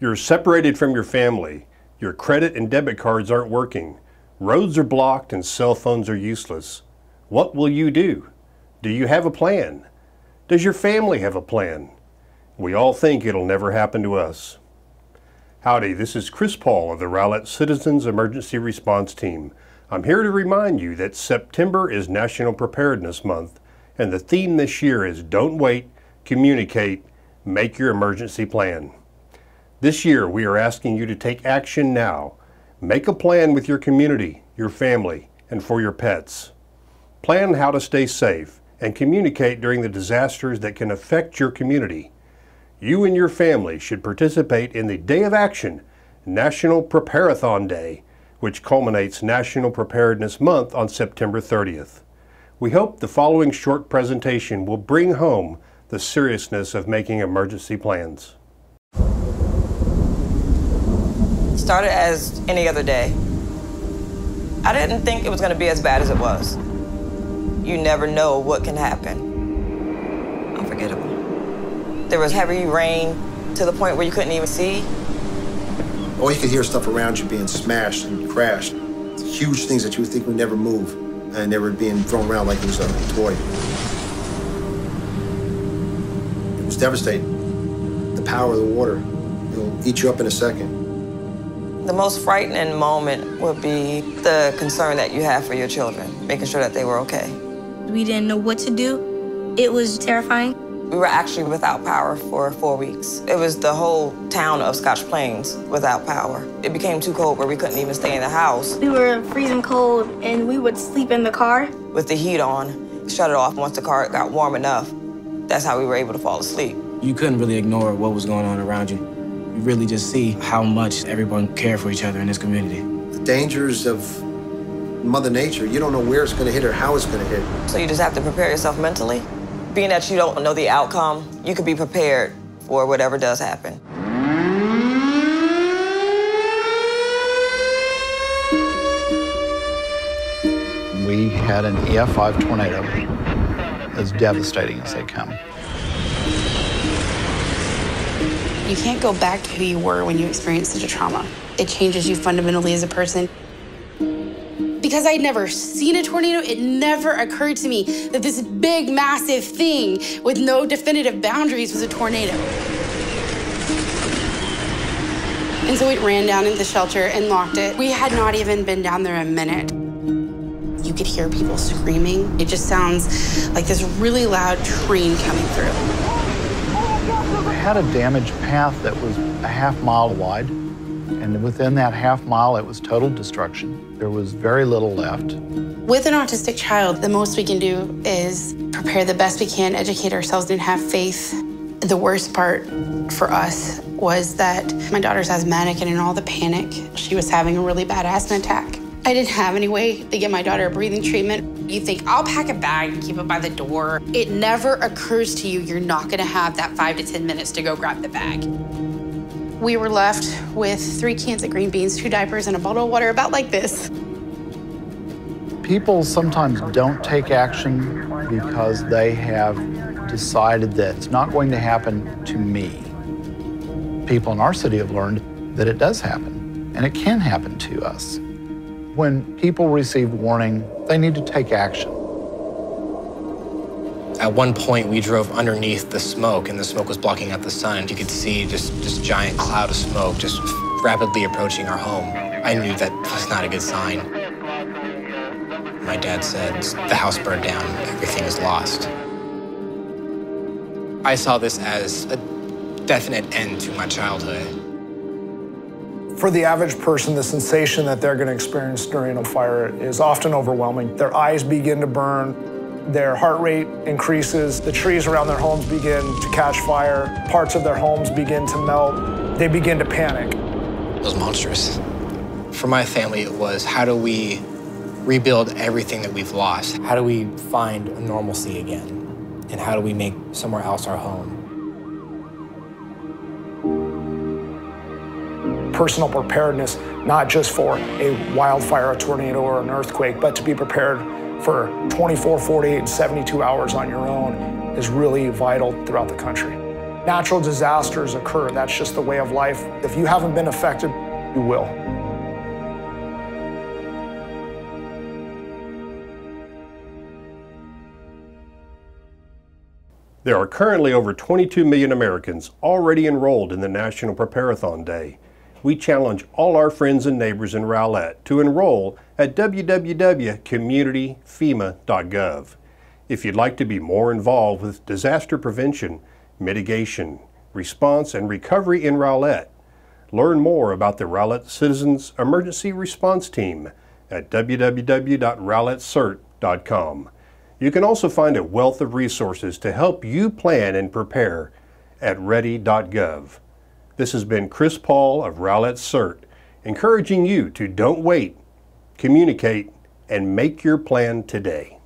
You're separated from your family. Your credit and debit cards aren't working. Roads are blocked and cell phones are useless. What will you do? Do you have a plan? Does your family have a plan? We all think it'll never happen to us. Howdy, this is Chris Paul of the Rowlett Citizens Emergency Response Team. I'm here to remind you that September is National Preparedness Month, and the theme this year is Don't Wait, Communicate, Make Your Emergency Plan. This year, we are asking you to take action now. Make a plan with your community, your family, and for your pets. Plan how to stay safe and communicate during the disasters that can affect your community. You and your family should participate in the Day of Action, National Preparathon Day, which culminates National Preparedness Month on September 30th. We hope the following short presentation will bring home the seriousness of making emergency plans. Started as any other day. I didn't think it was going to be as bad as it was. You never know what can happen. Unforgettable. There was heavy rain to the point where you couldn't even see. Oh, you could hear stuff around you being smashed and crashed. Huge things that you would think would never move, and they were being thrown around like it was a toy. It was devastating. The power of the water, it'll eat you up in a second. The most frightening moment would be the concern that you have for your children, making sure that they were okay. We didn't know what to do. It was terrifying. We were actually without power for 4 weeks. It was the whole town of Scotch Plains without power. It became too cold where we couldn't even stay in the house. We were freezing cold, and we would sleep in the car. With the heat on, shut it off once the car got warm enough. That's how we were able to fall asleep. You couldn't really ignore what was going on around you. You really just see how much everyone cared for each other in this community. The dangers of Mother Nature, you don't know where it's going to hit or how it's going to hit. So you just have to prepare yourself mentally. Being that you don't know the outcome, you could be prepared for whatever does happen. We had an EF5 tornado, as devastating as they come. You can't go back to who you were when you experienced such a trauma. It changes you fundamentally as a person. Because I'd never seen a tornado, it never occurred to me that this big, massive thing with no definitive boundaries was a tornado. And so we ran down into the shelter and locked it. We had not even been down there a minute. You could hear people screaming. It just sounds like this really loud train coming through. We had a damaged path that was a half-mile wide, and within that half-mile, it was total destruction. There was very little left. With an autistic child, the most we can do is prepare the best we can, educate ourselves, and have faith. The worst part for us was that my daughter's asthmatic, and in all the panic, she was having a really bad asthma attack. I didn't have any way to get my daughter a breathing treatment. You think, I'll pack a bag and keep it by the door. It never occurs to you you're not gonna have that 5 to 10 minutes to go grab the bag. We were left with 3 cans of green beans, 2 diapers, and a bottle of water about like this. People sometimes don't take action because they have decided that it's not going to happen to me. People in our city have learned that it does happen, and it can happen to us. When people receive warning, they need to take action. At one point, we drove underneath the smoke, and the smoke was blocking out the sun. You could see just this giant cloud of smoke just rapidly approaching our home. I knew that was not a good sign. My dad said, the house burned down, everything is lost. I saw this as a definite end to my childhood. For the average person, the sensation that they're going to experience during a fire is often overwhelming. Their eyes begin to burn, their heart rate increases, the trees around their homes begin to catch fire, parts of their homes begin to melt, they begin to panic. It was monstrous. For my family, it was, how do we rebuild everything that we've lost? How do we find a normalcy again? And how do we make somewhere else our home? Personal preparedness, not just for a wildfire, a tornado, or an earthquake, but to be prepared for 24, 48, and 72 hours on your own is really vital throughout the country. Natural disasters occur. That's just the way of life. If you haven't been affected, you will. There are currently over 22 million Americans already enrolled in the National Preparathon Day. We challenge all our friends and neighbors in Rowlett to enroll at www.communityfema.gov. If you'd like to be more involved with disaster prevention, mitigation, response, and recovery in Rowlett, learn more about the Rowlett Citizens Emergency Response Team at www.rowlettcert.com. You can also find a wealth of resources to help you plan and prepare at ready.gov. This has been Chris Paul of Rowlett CERT, encouraging you to don't wait, communicate, and make your plan today.